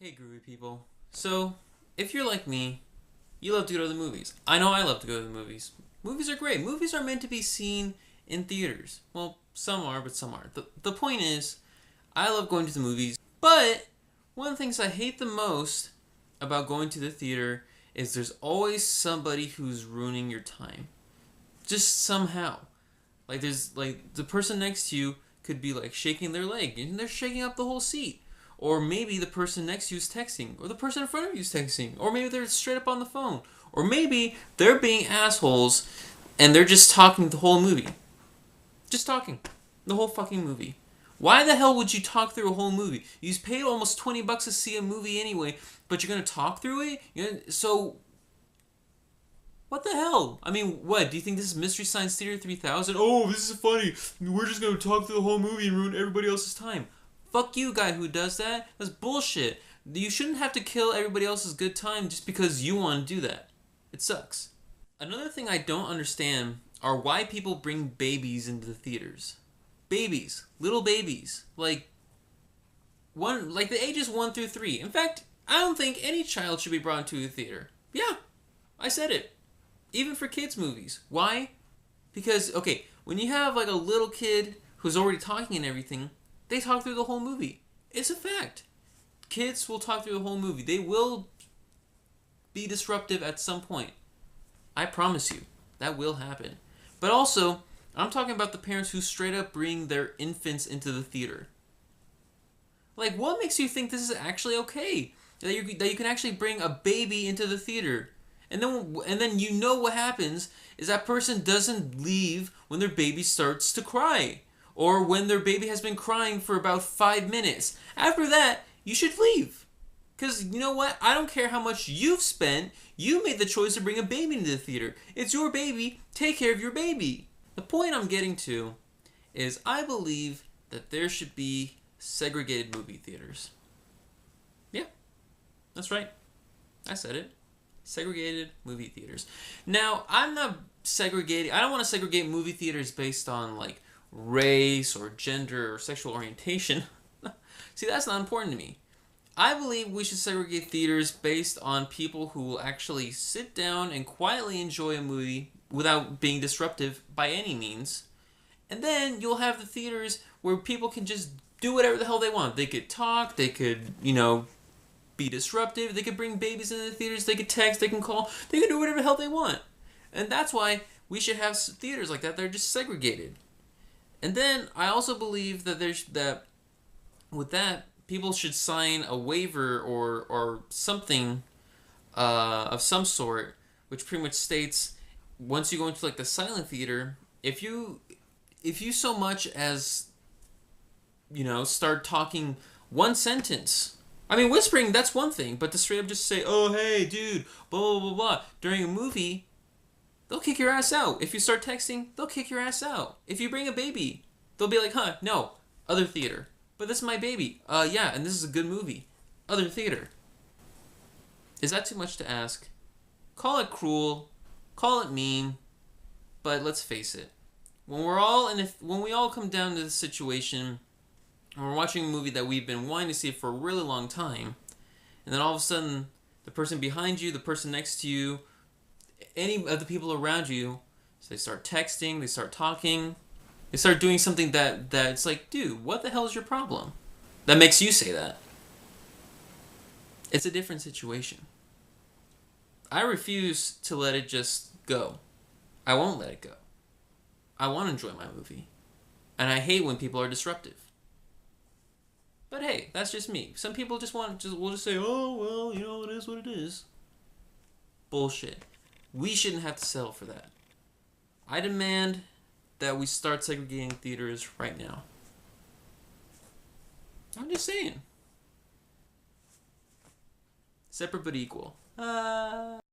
Hey, groovy people. So, if you're like me, you love to go to the movies. I know I love to go to the movies. Movies are great. Movies are meant to be seen in theaters. Well, some are, but some aren't. The point is, I love going to the movies, but one of the things I hate the most about going to the theater is there's always somebody who's ruining your time. Just somehow. Like the person next to you could be like shaking their leg and they're shaking up the whole seat. Or maybe the person next to you is texting, or the person in front of you is texting, or maybe they're straight up on the phone, or maybe they're being assholes and they're just talking the whole movie. Just talking. The whole fucking movie. Why the hell would you talk through a whole movie? You paid almost $20 to see a movie anyway, but you're gonna talk through it? So what the hell? I mean, what? Do you think this is Mystery Science Theater 3000? Oh, this is funny. We're just going to talk through the whole movie and ruin everybody else's time. Fuck you, guy who does that. That's bullshit. You shouldn't have to kill everybody else's good time just because you want to do that. It sucks. Another thing I don't understand are why people bring babies into the theaters. Babies. Little babies. Like the ages 1 through 3. In fact, I don't think any child should be brought into a theater. Yeah, I said it. Even for kids' movies. Why? Because, okay, when you have like a little kid who's already talking and everything, they talk through the whole movie. It's a fact. Kids will talk through the whole movie. They will be disruptive at some point. I promise you. That will happen. But also, I'm talking about the parents who straight up bring their infants into the theater. Like, what makes you think this is actually okay? That you can actually bring a baby into the theater? And then you know what happens is that person doesn't leave when their baby starts to cry. Or when their baby has been crying for about 5 minutes. After that, you should leave. Because you know what? I don't care how much you've spent. You made the choice to bring a baby into the theater. It's your baby. Take care of your baby. The point I'm getting to is I believe that there should be segregated movie theaters. Yeah, that's right. I said it. Segregated movie theaters. Now, I'm not segregating. I don't want to segregate movie theaters based on like race or gender or sexual orientation. See, that's not important to me. I believe we should segregate theaters based on people who will actually sit down and quietly enjoy a movie without being disruptive by any means. And then you'll have the theaters where people can just do whatever the hell they want. They could talk, they could, be disruptive. They could bring babies into the theaters. They could text. They can call. They can do whatever the hell they want. And that's why we should have theaters like that. They're just segregated. And then I also believe that with that people should sign a waiver or something of some sort, which pretty much states once you go into like the silent theater, if you so much as start talking one sentence. I mean, whispering, that's one thing, but to straight up just say, oh, hey, dude, blah, blah, blah, blah, during a movie, they'll kick your ass out. If you start texting, they'll kick your ass out. If you bring a baby, they'll be like, no, other theater. But this is my baby. Yeah, and this is a good movie. Other theater. Is that too much to ask? Call it cruel, call it mean, but let's face it. When we all come down to the situation, and we're watching a movie that we've been wanting to see for a really long time, and then all of a sudden, the person behind you, the person next to you, any of the people around you, so they start texting, they start talking, they start doing something that it's like, dude, what the hell is your problem? That makes you say that. It's a different situation. I refuse to let it just go. I won't let it go. I want to enjoy my movie. And I hate when people are disruptive. But hey, that's just me. Some people will just say, oh, well, it is what it is. Bullshit. We shouldn't have to settle for that. I demand that we start segregating theaters right now. I'm just saying. Separate but equal.